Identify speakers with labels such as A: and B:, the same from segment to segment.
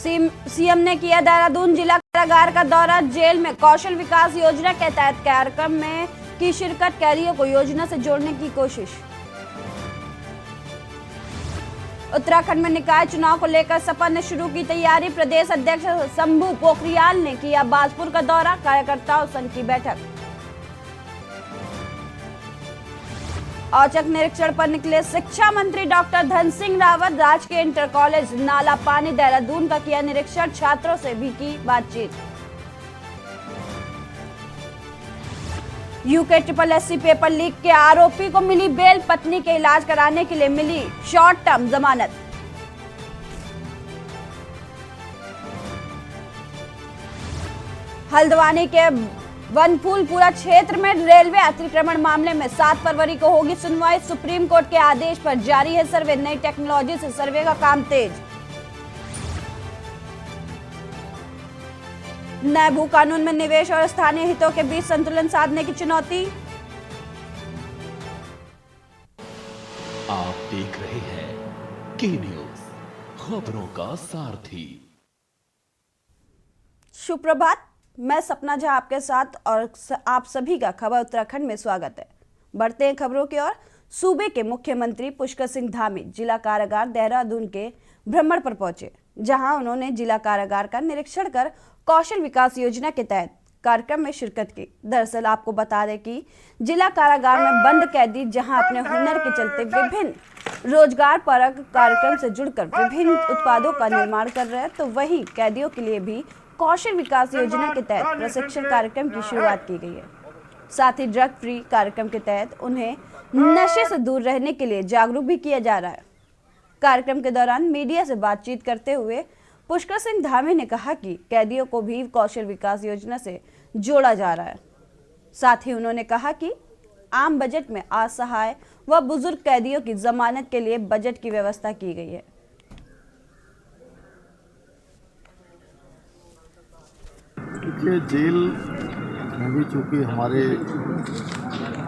A: CM ने किया देहरादून जिला कारागार का दौरा। जेल में कौशल विकास योजना के तहत कार्यक्रम में की शिरकत। कैदियों को योजना से जोड़ने की कोशिश। उत्तराखंड में निकाय चुनाव को लेकर सपा ने शुरू की तैयारी। प्रदेश अध्यक्ष शंभू पोखरियाल ने किया बाजपुर का दौरा। कार्यकर्ताओं संघ की बैठक। औचक निरीक्षण पर निकले शिक्षा मंत्री डॉक्टर धन सिंह रावत। राजकीय इंटर कॉलेज नाला पानी देहरादून का किया निरीक्षण। छात्रों से भी की बातचीत। यूके SSC पेपर लीक के आरोपी को मिली बेल। पत्नी के इलाज कराने के लिए मिली शॉर्ट टर्म जमानत। हल्द्वानी के वनफूलपुरा क्षेत्र में रेलवे अतिक्रमण मामले में 7 फरवरी को होगी सुनवाई। सुप्रीम कोर्ट के आदेश पर जारी है सर्वे। नई टेक्नोलॉजी से सर्वे का काम तेज। नए भू कानून में निवेश और स्थानीय हितों के बीच संतुलन साधने की चुनौती।
B: आप देख रहे हैं के न्यूज, खबरों का सारथी।
A: सुप्रभात, मैं सपना झा आपके साथ और आप सभी का खबर उत्तराखंड में स्वागत है। बढ़ते हैं खबरों की ओर। सूबे के मुख्यमंत्री पुष्कर सिंह धामी जिला कारागार देहरादून के भ्रमण पर पहुंचे, जहां उन्होंने जिला कारागार का निरीक्षण कर कौशल विकास योजना के तहत कार्यक्रम में शिरकत की। दरअसल आपको बता दें कि जिला कारागार में बंद कैदी जहां अपने हुनर के चलते विभिन्न रोजगार परक कार्यक्रम से जुड़कर विभिन्न उत्पादों का निर्माण कर रहे हैं, तो वहीं कैदियों के लिए भी कौशल विकास योजना के तहत प्रशिक्षण कार्यक्रम की शुरुआत की गई है। साथ ही ड्रग फ्री कार्यक्रम के तहत उन्हें नशे से दूर रहने के लिए जागरूक भी किया जा रहा है। कार्यक्रम के दौरान मीडिया से बातचीत करते हुए पुष्कर सिंह धामी ने कहा कि कैदियों को भी कौशल विकास योजना से जोड़ा जा रहा है। साथ ही उन्होंने कहा कि आम बजट में असहाय व बुजुर्ग कैदियों की जमानत के लिए बजट की व्यवस्था की गई है।
C: देखिए, जेल में भी चूँकि हमारे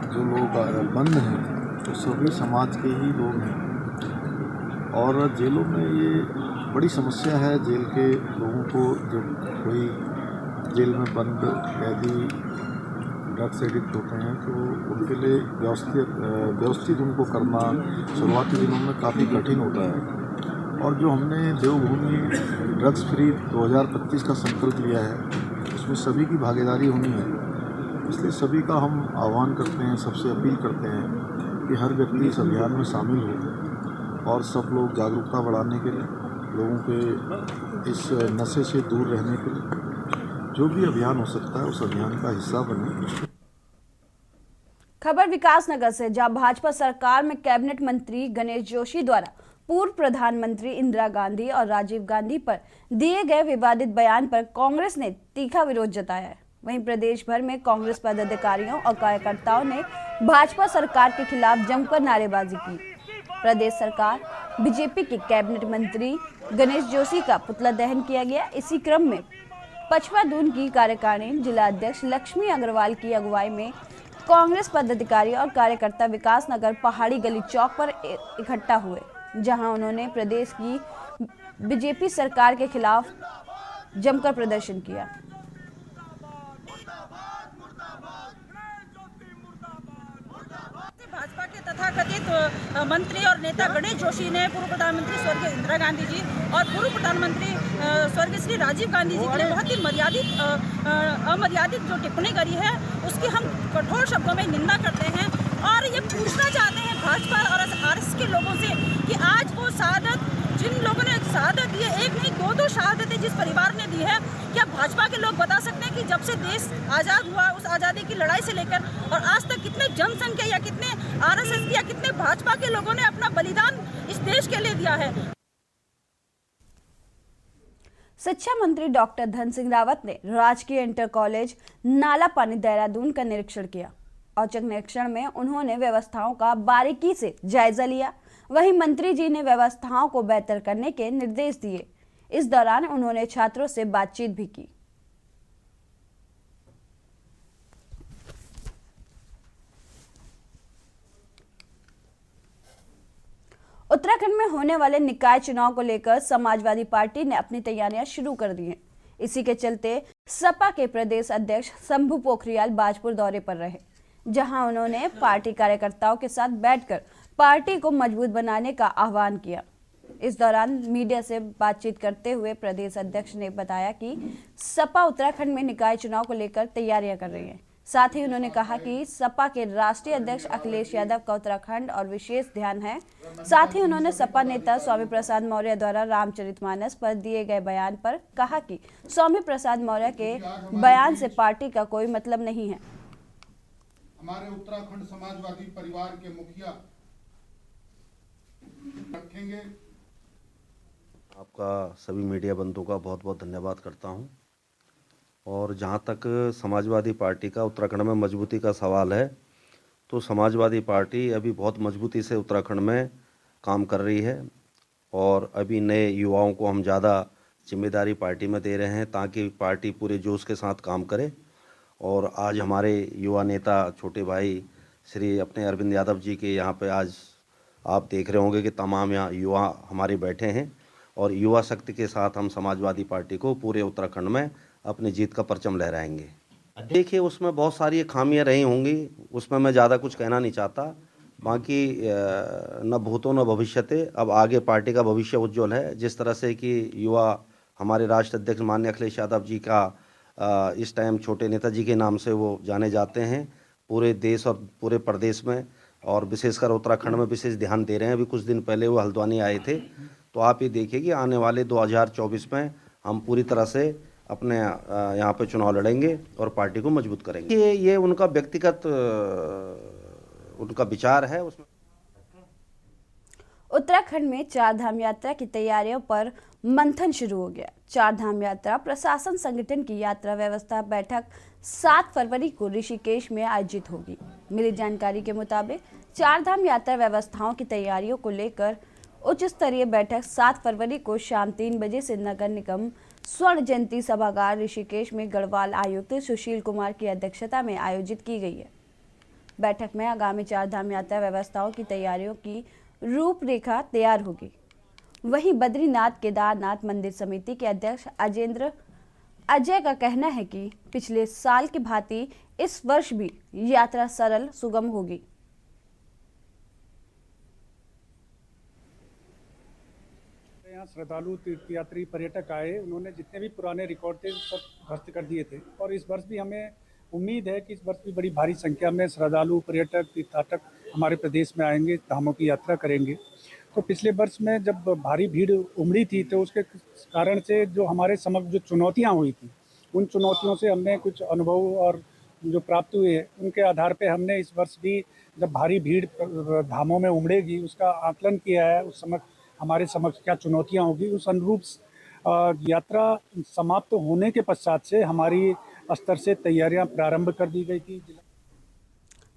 C: जो लोग बंद हैं तो सभी समाज के ही लोग हैं, और जेलों में ये बड़ी समस्या है। जेल के लोगों को जब कोई जेल में बंद कैदी ड्रग्स एडिक्ट होते हैं तो उनके लिए व्यवस्थित उनको करना शुरुआती दिनों में काफ़ी कठिन होता है। और जो हमने देवभूमि ड्रग्स फ्री 2025 का संकल्प लिया है, उसमें सभी की भागीदारी होनी है। इसलिए सभी का हम आह्वान करते हैं, सबसे अपील करते हैं कि हर व्यक्ति इस अभियान में शामिल हो और सब लोग जागरूकता बढ़ाने के लिए, लोगों के इस नशे से दूर रहने के लिए जो भी अभियान हो सकता है उस अभियान का हिस्सा बने।
A: खबर विकासनगर से, जहां भाजपा सरकार में कैबिनेट मंत्री गणेश जोशी द्वारा पूर्व प्रधानमंत्री इंदिरा गांधी और राजीव गांधी पर दिए गए विवादित बयान पर कांग्रेस ने तीखा विरोध जताया है। वहीं प्रदेश भर में कांग्रेस पदाधिकारियों और कार्यकर्ताओं ने भाजपा सरकार के खिलाफ जमकर नारेबाजी की। प्रदेश सरकार बीजेपी के कैबिनेट मंत्री गणेश जोशी का पुतला दहन किया गया। इसी क्रम में पचवा दून की कार्यकारिणी जिला अध्यक्ष लक्ष्मी अग्रवाल की अगुवाई में कांग्रेस पदाधिकारी और कार्यकर्ता विकासनगर पहाड़ी गली चौक पर इकट्ठा हुए, जहां उन्होंने प्रदेश की बीजेपी सरकार के खिलाफ जमकर प्रदर्शन किया।
D: भाजपा के तथाकथित मंत्री और नेता गणेश जोशी ने पूर्व प्रधानमंत्री स्वर्गीय इंदिरा गांधी जी और पूर्व प्रधानमंत्री स्वर्गीय श्री राजीव गांधी जी के लिए बहुत ही अमर्यादित जो टिप्पणी करी है, उसकी हम कठोर शब्दों में निंदा करते हैं। और ये पूछना चाहते हैं भाजपा और आरएसएस के लोगों से कि आज वो शहादत, जिन लोगों ने शहादत दी है, एक नहीं दो शहादतें जिस परिवार ने दी है, क्या भाजपा के लोग बता सकते हैं कि जब से देश आज़ाद हुआ, उस आज़ादी की लड़ाई से लेकर और आज तक कितने जनसंख्या या कितने आरएसएस या कितने भाजपा के लोगों ने अपना बलिदान इस देश के लिए दिया है।
A: शिक्षा मंत्री डॉक्टर धन सिंह रावत ने राजकीय इंटर कॉलेज नाला पानी देहरादून का निरीक्षण किया। औचक निरीक्षण में उन्होंने व्यवस्थाओं का बारीकी से जायजा लिया। वहीं मंत्री जी ने व्यवस्थाओं को बेहतर करने के निर्देश दिए। इस दौरान उन्होंने छात्रों से बातचीत भी की। उत्तराखंड में होने वाले निकाय चुनाव को लेकर समाजवादी पार्टी ने अपनी तैयारियां शुरू कर दी हैं। इसी के चलते सपा के प्रदेश अध्यक्ष शंभू पोखरियाल बाजपुर दौरे पर रहे, जहां उन्होंने पार्टी कार्यकर्ताओं के साथ बैठकर पार्टी को मजबूत बनाने का आह्वान किया। इस दौरान मीडिया से बातचीत करते हुए प्रदेश अध्यक्ष ने बताया कि सपा उत्तराखंड में निकाय चुनाव को लेकर तैयारियां कर रही है। साथ ही उन्होंने कहा कि सपा के राष्ट्रीय अध्यक्ष अखिलेश यादव का उत्तराखंड और विशेष ध्यान है। साथ ही उन्होंने सपा नेता स्वामी प्रसाद मौर्य द्वारा रामचरितमानस पर दिए गए बयान पर कहा कि स्वामी प्रसाद मौर्य के बयान से पार्टी का कोई मतलब नहीं है।
E: हमारे उत्तराखंड समाजवादी परिवार के मुखिया रखेंगे।
F: आपका सभी मीडिया बंधुओं का बहुत बहुत धन्यवाद करता हूं। और जहां तक समाजवादी पार्टी का उत्तराखंड में मजबूती का सवाल है, तो समाजवादी पार्टी अभी बहुत मजबूती से उत्तराखंड में काम कर रही है और अभी नए युवाओं को हम ज़्यादा जिम्मेदारी पार्टी में दे रहे हैं ताकि पार्टी पूरे जोश के साथ काम करे। और आज हमारे युवा नेता छोटे भाई श्री अपने अरविंद यादव जी के यहाँ पे आज आप देख रहे होंगे कि तमाम यहाँ युवा हमारे बैठे हैं और युवा शक्ति के साथ हम समाजवादी पार्टी को पूरे उत्तराखंड में अपनी जीत का परचम लहराएंगे। देखिए, उसमें बहुत सारी खामियां रही होंगी, उसमें मैं ज़्यादा कुछ कहना नहीं चाहता। बाकी न भूतो न भविष्यते, अब आगे पार्टी का भविष्य उज्जवल है। जिस तरह से कि युवा हमारे राष्ट्रीय अध्यक्ष माननीय अखिलेश यादव जी का इस टाइम छोटे नेताजी के नाम से वो जाने जाते हैं पूरे देश और पूरे प्रदेश में, और विशेषकर उत्तराखंड में विशेष ध्यान दे रहे हैं। अभी कुछ दिन पहले वो हल्द्वानी आए थे, तो आप ये देखिए कि आने वाले 2024 में हम पूरी तरह से अपने यहाँ पे चुनाव लड़ेंगे और पार्टी को मजबूत करेंगे। ये उनका व्यक्तिगत उनका विचार है। उसमें
A: उत्तराखंड में चार धाम यात्रा की तैयारियों पर मंथन शुरू हो गया। चार धाम यात्रा प्रशासन संगठन की यात्रा व्यवस्था बैठक 7 फरवरी को ऋषिकेश में आयोजित होगी। मिली जानकारी के मुताबिक चार धाम यात्रा व्यवस्थाओं की तैयारियों को लेकर उच्च स्तरीय बैठक 7 फरवरी को शाम 3 बजे से नगर निगम स्वर्ण जयंती सभागार ऋषिकेश में गढ़वाल आयुक्त सुशील कुमार की अध्यक्षता में आयोजित की गई है। बैठक में आगामी चार धाम यात्रा व्यवस्थाओं की तैयारियों की रूपरेखा तैयार होगी। वहीं बद्रीनाथ केदारनाथ मंदिर समिति के अध्यक्ष अजय का कहना है कि पिछले साल की भांति इस वर्ष भी यात्रा सरल सुगम होगी।
G: यहाँ श्रद्धालु तीर्थयात्री पर्यटक आए, उन्होंने जितने भी पुराने रिकॉर्ड थे सब ध्वस्त कर दिए थे। और इस वर्ष भी हमें उम्मीद है कि इस वर्ष भी बड़ी भारी संख्या में श्रद्धालु पर्यटक तीर्थयात्रक हमारे प्रदेश में आएंगे, धामों की यात्रा करेंगे। तो पिछले वर्ष में जब भारी भीड़ उमड़ी थी तो उसके कारण से जो हमारे समक्ष जो चुनौतियाँ हुई थी, उन चुनौतियों से हमने कुछ अनुभव और जो प्राप्त हुए उनके आधार पर हमने इस वर्ष भी जब भारी भीड़ धामों में उमड़ेगी उसका आकलन किया है। उस समय हमारे समक्ष क्या चुनौतियां होगी, उस अनुरूप यात्रा समाप्त होने के पश्चात से हमारी स्तर से तैयारियां प्रारंभ कर दी गई थी।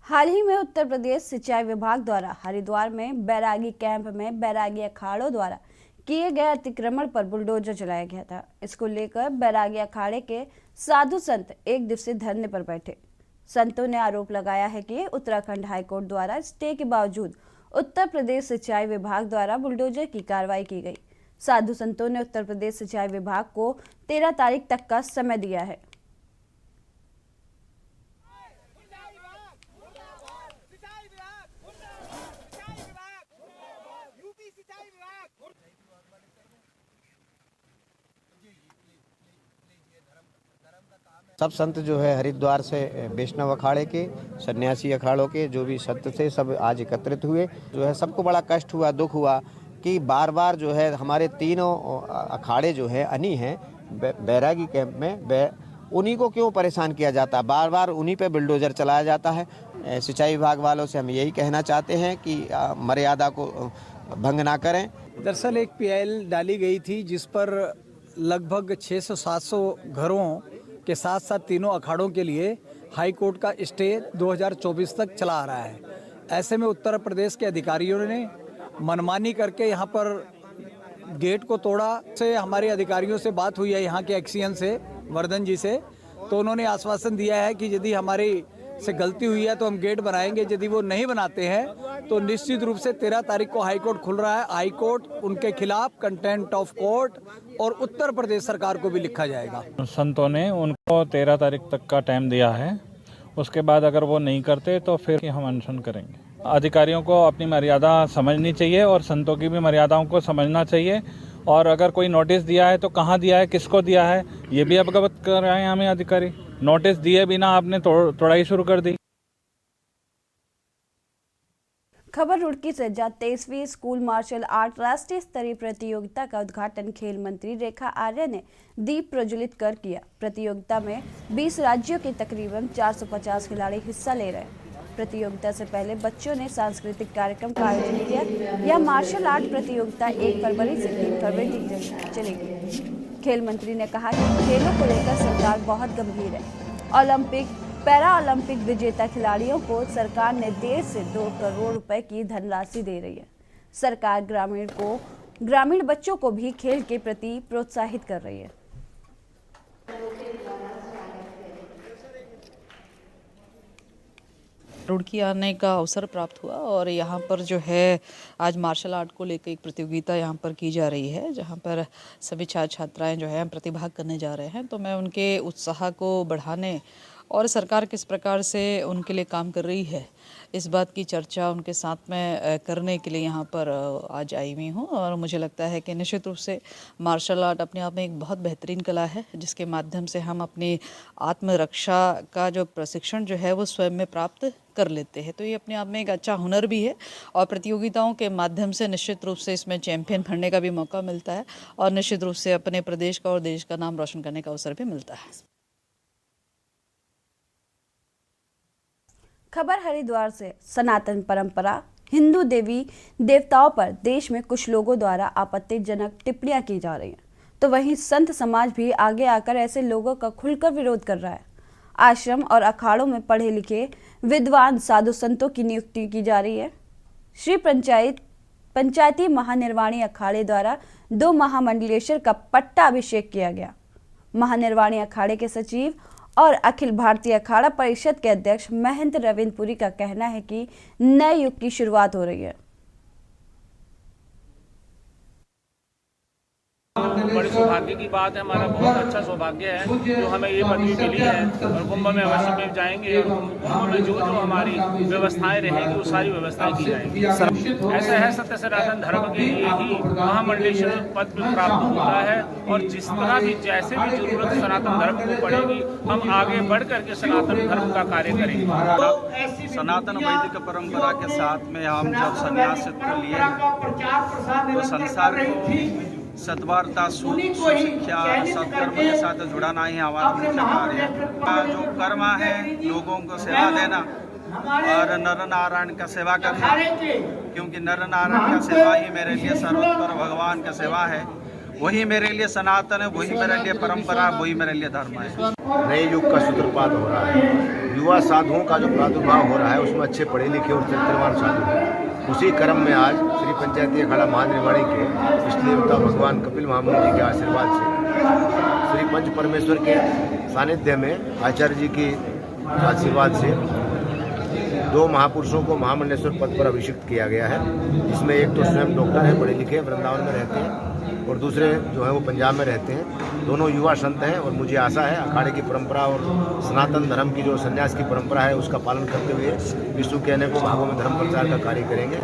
A: हाल ही में उत्तर प्रदेश सिंचाई विभाग द्वारा हरिद्वार में बैरागी कैंप में बैरागी अखाड़ों द्वारा किए गए अतिक्रमण पर बुलडोजर चलाया गया था। इसको लेकर बैरागी अखाड़े के साधु संत एक दिवसीय धरने पर बैठे। संतों ने आरोप लगाया है कि उत्तराखंड हाईकोर्ट द्वारा स्टे के बावजूद उत्तर प्रदेश सिंचाई विभाग द्वारा बुलडोजर की कार्रवाई की गई। साधु संतों ने उत्तर प्रदेश सिंचाई विभाग को 13 तारीख तक का समय दिया है।
H: सब संत जो है हरिद्वार से वैष्णव अखाड़े के, सन्यासी अखाड़ों के जो भी संत थे सब आज एकत्रित हुए। जो है सबको बड़ा कष्ट हुआ, दुख हुआ कि बार बार जो है हमारे तीनों अखाड़े जो है अनी हैं बैरागी कैंप में, उन्हीं को क्यों परेशान किया जाता, बार बार उन्हीं पे बुलडोजर चलाया जाता है। सिंचाई विभाग वालों से हम यही कहना चाहते हैं कि मर्यादा को भंग ना करें।
I: दरअसल एक पीआईएल डाली गई थी जिस पर लगभग 600-700 घरों के साथ साथ तीनों अखाड़ों के लिए हाई कोर्ट का स्टे 2024 तक चला आ रहा है। ऐसे में उत्तर प्रदेश के अधिकारियों ने मनमानी करके यहाँ पर गेट को तोड़ा। से हमारे अधिकारियों से बात हुई है यहाँ के एक्सीएन से, वर्धन जी से, तो उन्होंने आश्वासन दिया है कि यदि हमारी से गलती हुई है तो हम गेट बनाएंगे, यदि वो नहीं बनाते हैं तो निश्चित रूप से 13 तारीख को हाई कोर्ट खुल रहा है। हाई कोर्ट उनके खिलाफ कंटेम्प्ट ऑफ कोर्ट और उत्तर प्रदेश सरकार को भी लिखा जाएगा।
J: संतों ने उनको 13 तारीख तक का टाइम दिया है, उसके बाद अगर वो नहीं करते तो फिर हम अनशन करेंगे। अधिकारियों को अपनी मर्यादा समझनी चाहिए और संतों की भी मर्यादाओं को समझना चाहिए, और अगर कोई नोटिस दिया है तो कहाँ दिया है, किसको दिया है, ये भी अवगत कर रहे हैं हमें अधिकारी। नोटिस दिए बिना आपने तोड़ाई शुरू कर दी।
A: खबर रुड़की से, जहां 23वीं स्कूल मार्शल आर्ट राष्ट्रीय स्तरीय प्रतियोगिता का उद्घाटन खेल मंत्री रेखा आर्य ने दीप प्रज्वलित कर किया। प्रतियोगिता में 20 राज्यों के तकरीबन 450 खिलाड़ी हिस्सा ले रहे हैं। प्रतियोगिता से पहले बच्चों ने सांस्कृतिक कार्यक्रम का आयोजन किया। यह मार्शल आर्ट प्रतियोगिता 1 फरवरी से 3 फरवरी तक चलेगी। खेल मंत्री ने कहा कि खेलों को लेकर सरकार बहुत गंभीर है। ओलंपिक, पैरा ओलंपिक विजेता खिलाड़ियों को सरकार ने 1.5 से 2 करोड़ रुपए की धनराशि दे रही है। सरकार ग्रामीण बच्चों को भी खेल के प्रति प्रोत्साहित कर रही है।
K: रुड़की आने का अवसर प्राप्त हुआ और यहाँ पर जो है आज मार्शल आर्ट को लेकर एक प्रतियोगिता यहाँ पर की जा रही है, जहाँ पर सभी छात्र छात्राएँ जो है प्रतिभाग करने जा रहे हैं। तो मैं उनके उत्साह को बढ़ाने और सरकार किस प्रकार से उनके लिए काम कर रही है, इस बात की चर्चा उनके साथ में करने के लिए यहाँ पर आज आई हुई हूँ। और मुझे लगता है कि निश्चित रूप से मार्शल आर्ट अपने आप में एक बहुत बेहतरीन कला है, जिसके माध्यम से हम अपनी आत्मरक्षा का जो प्रशिक्षण जो है वो स्वयं में प्राप्त कर लेते हैं। तो ये अपने आप में एक अच्छा हुनर भी है और प्रतियोगिताओं के माध्यम से निश्चित रूप से इसमें चैंपियन बनने का भी मौका मिलता है और निश्चित रूप से अपने प्रदेश का और देश का नाम रोशन करने का अवसर भी मिलता है।
A: खबर हरिद्वार से, सनातन परंपरा, हिंदू देवी देवताओं पर देश में कुछ लोगों द्वारा आपत्तिजनक टिप्पणियां की जा रही हैं, तो वहीं संत समाज भी आगे आकर ऐसे लोगों का खुलकर विरोध कर रहा है। आश्रम और अखाड़ों में पढ़े लिखे विद्वान साधु संतों की नियुक्ति की जा रही है। श्री पंचायती महानिर्वाणी अखाड़े द्वारा 2 महामंडलेश्वर का पट्टाभिषेक किया गया। महानिर्वाणी अखाड़े के सचिव और अखिल भारतीय अखाड़ा परिषद के अध्यक्ष महंत रविंद्रपुरी का कहना है कि नए युग की शुरुआत हो रही है।
L: बड़ी सौभाग्य की बात है, हमारा बहुत अच्छा सौभाग्य है जो हमें ये पदवी मिली है और कुंभ में अवश्य में जाएंगे और कुंभ में जो हमारी व्यवस्थाएं रहेंगी वो सारी व्यवस्थाएं की जाएंगी। ऐसा है, सत्य सनातन धर्म के लिए ही महामंडलेश्वर पद प्राप्त होता है और जिस तरह भी जैसे भी जरूरत सनातन धर्म को पड़ेगी हम आगे बढ़ करके सनातन धर्म का कार्य करेंगे।
M: सनातन वैदिक परंपरा के साथ में हम जब संन्यासित्व लिए तो संसार को सद्वार्ता, सुशिक्षा, सत्कर्म के साथ जुड़ाना ही हमारा मुख्य कार्य है। जो कर्म है लोगों को सेवा देना और नर नारायण का सेवा करना, क्योंकि नर नारायण का सेवा ही मेरे लिए सर्वोत्तर भगवान का सेवा है। वही मेरे लिए सनातन है, वही मेरे लिए परंपरा, वही मेरे लिए धर्म है।
N: नए युग का सूत्रपात हो रहा है, युवा साधुओं का जो प्रादुर्भाव हो रहा है उसमें अच्छे पढ़े लिखे और चरित्रवान साधु हैं। उसी क्रम में आज श्री पंचायती अखाड़ा महानिर्वाणी के इष्ट देवता भगवान कपिल महामुनि जी के आशीर्वाद से, श्री पंच परमेश्वर के सानिध्य में आचार्य जी की आशीर्वाद से 2 महापुरुषों को महामंडलेश्वर पद पर अभिषिक्त किया गया है। जिसमें एक तो स्वयं डॉक्टर हैं, पढ़े लिखे, वृंदावन में रहते हैं, और दूसरे जो है वो पंजाब में रहते हैं। दोनों युवा संत हैं और मुझे आशा है अखाड़े की परंपरा और सनातन धर्म की जो संन्यास की परंपरा है उसका पालन करते हुए विश्व के अनेकों भागों में धर्म प्रचार का कार्य करेंगे।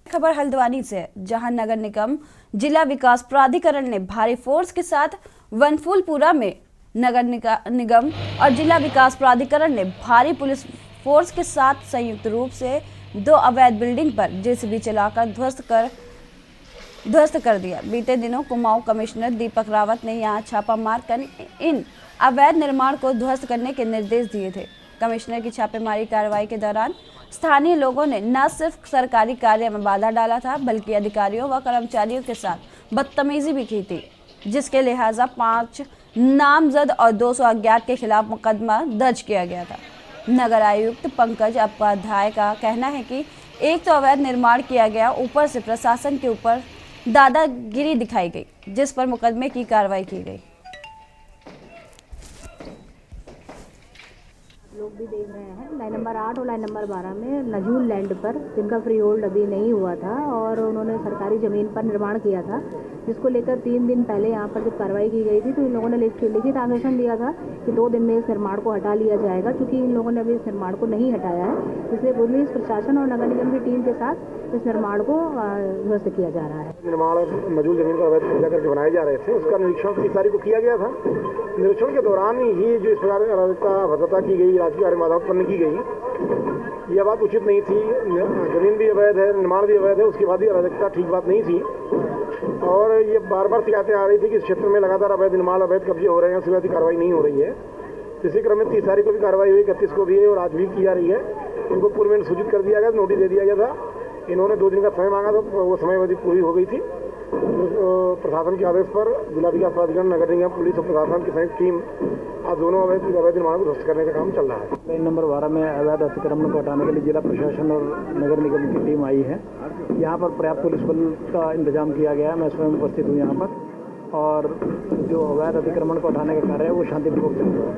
A: खबर हल्द्वानी से, जहां नगर निगम जिला विकास प्राधिकरण ने भारी फोर्स के साथ वनफूलपुरा में नगर निगम और जिला विकास प्राधिकरण ने भारी पुलिस फोर्स के साथ संयुक्त रूप से 2 अवैध बिल्डिंग पर जेसीबी चलाकर ध्वस्त कर दिया। बीते दिनों कुमाऊं कमिश्नर दीपक रावत ने यहां छापा मारकर इन अवैध निर्माण को ध्वस्त करने के निर्देश दिए थे। कमिश्नर की छापेमारी कार्रवाई के दौरान स्थानीय लोगों ने न सिर्फ सरकारी कार्य में बाधा डाला था, बल्कि अधिकारियों व कर्मचारियों के साथ बदतमीजी भी की थी, जिसके लिहाजा 5 नामजद और 200 अज्ञात के खिलाफ मुकदमा दर्ज किया गया था। नगर आयुक्त पंकज उपाध्याय का कहना है कि एक तो अवैध निर्माण किया गया, ऊपर से प्रशासन के ऊपर दादागिरी दिखाई गई, जिस पर मुकदमे की कार्रवाई की गई।
O: लोग भी देख रहे हैं, लाइन नंबर 8 और लाइन नंबर 12 में नजूल लैंड पर, जिनका फ्री होल्ड अभी नहीं हुआ था और उन्होंने सरकारी ज़मीन पर निर्माण किया था, जिसको लेकर 3 दिन पहले यहाँ पर जब कार्रवाई की गई थी तो इन लोगों ने लिखित आश्वासन दिया था कि 2 दिन में इस निर्माण को हटा लिया जाएगा। चूँकि इन लोगों ने अभी इस निर्माण को नहीं हटाया है, इसलिए पुलिस प्रशासन और नगर निगम की टीम के साथ इस निर्माण को ध्वस्त किया जा रहा है।
P: निर्माण नजूल जमीन पर अवैध कब्जा करके बनाए जा रहे थे, उसका निरीक्षण 30 तारीख को किया गया था। निरीक्षण के दौरान ही जो इस प्रकार की अराजकता भद्रता की गई, राजकीय कार्यवाही उत्पन्न की गई, यह बात उचित नहीं थी। जमीन भी अवैध है, निर्माण भी अवैध है, उसके बाद भी अराजकता ठीक बात नहीं थी। और ये बार बार शिकायतें आ रही थी कि इस क्षेत्र में लगातार अवैध निर्माण, अवैध कब्जे हो रहे हैं, उसके बाद कार्रवाई नहीं हो रही है। इसी क्रम में 30 तारीख को भी कार्रवाई हुई, 31 को भी है और आज भी की जा रही है। इनको पूर्व में सूचित कर दिया गया, नोटिस दे दिया गया था। इन्होंने 2 दिन का समय मांगा था, वो समय अवधि पूरी हो गई थी। प्रशासन के आदेश पर जिला विकास प्राधिकरण, नगर निगम, पुलिस और प्रशासन की संयुक्त टीम आज दोनों अवैध निर्माण को ध्वस्त करने का काम चल रहा है। लाइन नंबर 12 में अवैध अतिक्रमण को हटाने के लिए जिला प्रशासन और नगर निगम की टीम आई है। यहाँ पर पर्याप्त पुलिस बल का इंतजाम किया गया है। मैं स्वयं उपस्थित हूँ यहाँ पर, और जो अवैध अतिक्रमण को हटाने का कार्य है वो शांतिपूर्वक चल रहा है।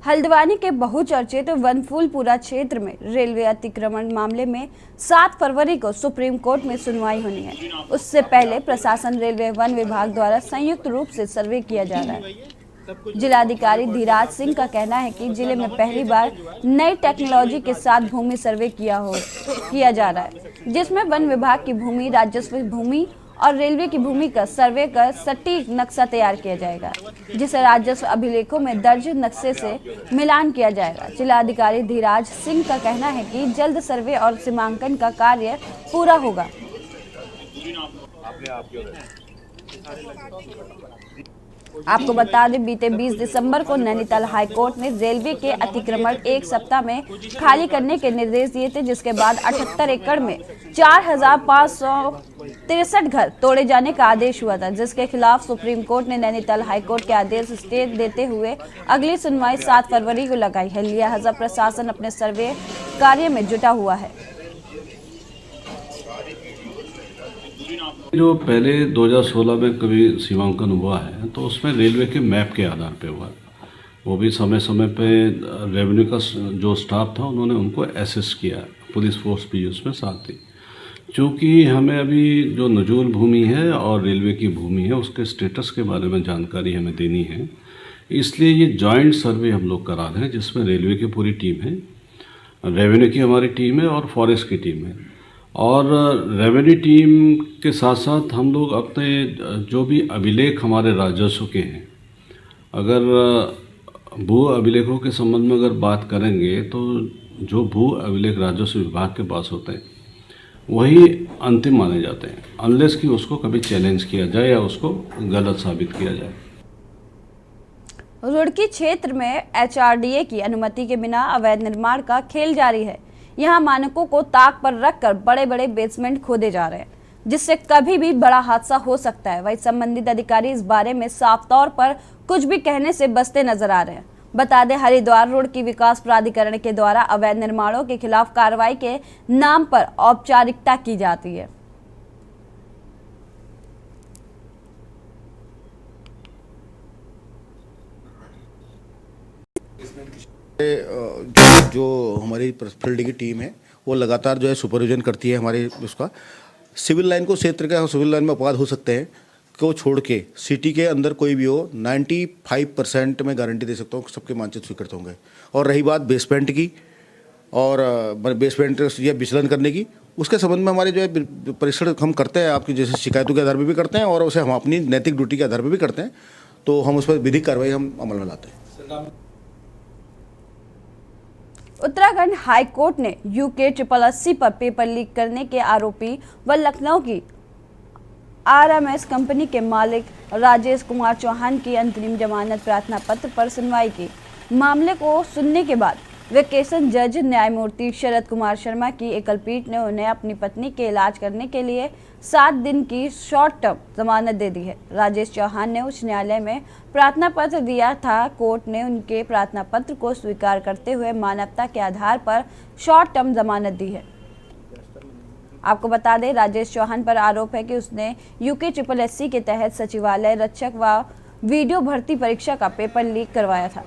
A: हल्द्वानी के बहुचर्चित वनफूलपुरा क्षेत्र में रेलवे अतिक्रमण मामले में 7 फरवरी को सुप्रीम कोर्ट में सुनवाई होनी है। उससे पहले प्रशासन, रेलवे, वन विभाग द्वारा संयुक्त रूप से सर्वे किया जा रहा है। जिलाधिकारी धीराज सिंह का कहना है कि जिले में पहली बार नई टेक्नोलॉजी के साथ भूमि सर्वे किया जा रहा है, जिसमें वन विभाग की भूमि, राजस्व भूमि और रेलवे की भूमि का सर्वे कर सटीक नक्शा तैयार किया जाएगा, जिसे राजस्व अभिलेखों में दर्ज नक्शे से मिलान किया जाएगा। जिलाधिकारी धीराज सिंह का कहना है कि जल्द सर्वे और सीमांकन का कार्य पूरा होगा। आपको बता दें, बीते 20 दिसंबर को नैनीताल हाईकोर्ट ने रेलवे के अतिक्रमण 1 सप्ताह में खाली करने के निर्देश दिए थे, जिसके बाद 78 एकड़ में 4563 घर तोड़े जाने का आदेश हुआ था, जिसके खिलाफ सुप्रीम कोर्ट ने नैनीताल हाईकोर्ट के आदेश स्टे देते हुए अगली सुनवाई 7 फरवरी को लगाई है। लिहाजा प्रशासन अपने सर्वे कार्य में जुटा हुआ है।
Q: जो पहले 2016 में कभी सीमांकन हुआ है तो उसमें रेलवे के मैप के आधार पे हुआ, वो भी समय समय पे रेवेन्यू का जो स्टाफ था उन्होंने उनको असिस्ट किया, पुलिस फोर्स भी उसमें साथ थी। चूँकि हमें अभी जो नजूल भूमि है और रेलवे की भूमि है उसके स्टेटस के बारे में जानकारी हमें देनी है, इसलिए ये जॉइंट सर्वे हम लोग करा रहे हैं, जिसमें रेलवे की पूरी टीम है, रेवेन्यू की हमारी टीम है और फॉरेस्ट की टीम है। और रेवेन्यू टीम के साथ साथ हम लोग अपने जो भी अभिलेख हमारे राजस्व के हैं, अगर भू अभिलेखों के संबंध में अगर बात करेंगे तो जो भू अभिलेख राजस्व विभाग के पास होते हैं वही अंतिम माने जाते हैं, अनलेस कि उसको कभी चैलेंज किया जाए या उसको गलत साबित किया जाए।
A: रुड़की क्षेत्र में HRDA की अनुमति के बिना अवैध निर्माण का खेल जारी है। यहाँ मानकों को ताक पर रखकर बड़े बड़े बेसमेंट खोदे जा रहे हैं, जिससे कभी भी बड़ा हादसा हो सकता है। वही संबंधित अधिकारी इस बारे में साफ तौर पर कुछ भी कहने से बचते नजर आ रहे हैं। बता दें, हरिद्वार रुड़की विकास प्राधिकरण के द्वारा अवैध निर्माणों के खिलाफ कार्रवाई के नाम पर औपचारिकता की जाती है।
N: जो हमारी फील्ड की टीम है वो लगातार जो है सुपरविजन करती है हमारे उसका। सिविल लाइन को क्षेत्र का सिविल लाइन में अपवाद हो सकते हैं को छोड़ के सिटी के अंदर कोई भी हो, 95% में गारंटी दे सकता हूँ सबके मानचित्र स्वीकृत होंगे। और रही बात बेसमेंट की और बेसमेंट या विचलन करने की, उसके संबंध में हमारे जो है परीक्षण हम करते हैं, आपकी जैसे शिकायतों के आधार पर भी करते हैं और उसे हम अपनी नैतिक ड्यूटी के आधार पर भी करते हैं, तो हम उस पर विधिक कार्रवाई हम अमल में लाते हैं।
A: उत्तराखंड हाईकोर्ट ने UK 888 पर पेपर लीक करने के आरोपी व लखनऊ की RMS कंपनी के मालिक राजेश कुमार चौहान की अंतरिम जमानत प्रार्थना पत्र पर सुनवाई की। मामले को सुनने के बाद वेकेशन जज न्यायमूर्ति शरद कुमार शर्मा की एकल पीठ ने उन्हें अपनी पत्नी के इलाज करने के लिए 7 दिन की शॉर्ट टर्म जमानत दे दी है। राजेश चौहान ने उच्च न्यायालय में प्रार्थना पत्र दिया था। कोर्ट ने उनके प्रार्थना पत्र को स्वीकार करते हुए मानवता के आधार पर शॉर्ट टर्म जमानत दी है। आपको बता दें, राजेश चौहान पर आरोप है कि उसने UK 888 के तहत सचिवालय रक्षक व वीडियो भर्ती परीक्षा का पेपर लीक करवाया था।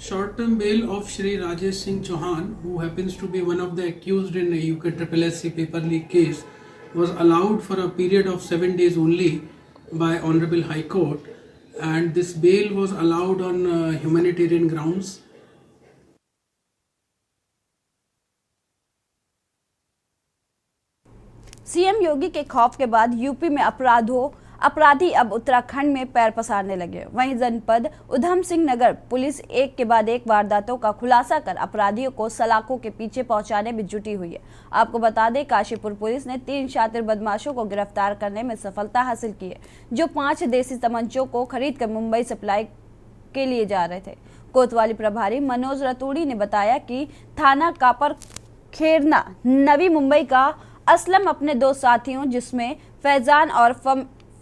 R: short-term bail of Shri Rajesh Singh Chauhan, who happens to be one of the accused in the UKSSC paper leak case, was allowed for a period of 7 days only by Honorable High Court, and this bail was allowed on humanitarian grounds.
A: CM Yogi के खौफ के बाद UP में अपराधी अब उत्तराखंड में पैर पसारने लगे। वहीं जनपद उधम सिंह नगर पुलिस एक के बाद एक वारदातों का खुलासा कर अपराधियों को सलाखों के पीछे पहुंचाने में जुटी हुई है। आपको बता दें, काशीपुर पुलिस ने 3 शातिर बदमाशों को गिरफ्तार करने में सफलता हासिल की है, जो 5 देसी तमंचों को खरीद कर मुंबई सप्लाई के लिए जा रहे थे। कोतवाली प्रभारी मनोज रतूड़ी ने बताया कि थाना कापर खेरना नवी मुंबई का असलम अपने 2 साथियों जिसमें फैजान और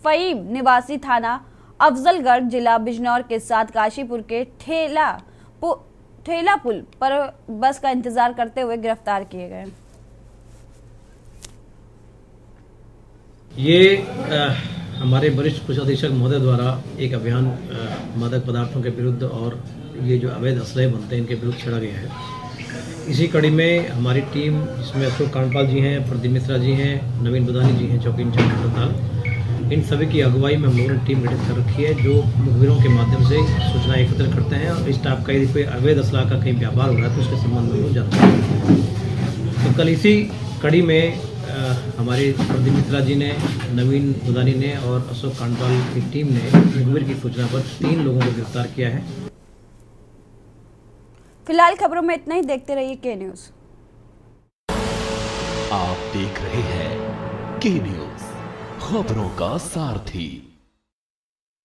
A: फईब निवासी थाना अफजलगढ़ जिला बिजनौर के साथ काशीपुर के ठेला पुल पर बस का इंतजार करते हुए गिरफ्तार किए गए।
S: ये हमारे वरिष्ठ पुलिस अधीक्षक महोदय द्वारा एक अभियान मादक पदार्थों के विरुद्ध और ये जो अवैध असले बनते हैं इनके विरुद्ध छेड़ा गया है। इसी कड़ी में हमारी टीम, जिसमें अशोक कांडपाल जी हैं, प्रदीप मिश्रा जी हैं, नवीन बुदानी जी हैं, चौकी इंचार्ज अस्पताल, इन सभी की अगुवाई में हम लोगों ने टीम गठित कर रखी है, जो मुखबिरों के माध्यम से सूचना एकत्र करते हैं और इस टाइप का यदि कोई अवैध असला का कहीं व्यापार हो रहा है तो उसके संबंध में जानते हैं। तो कल इसी कड़ी में हमारे प्रदीप मिश्रा जी ने, नवीन बुदानी ने और अशोक कांडपाल की टीम ने मुखबिर की सूचना पर 3 लोगों को गिरफ्तार किया है।
A: फिलहाल खबरों में इतना ही। देखते रहिए के न्यूज।
B: आप देख रहे हैं के न्यूज, खबरों का सारथी।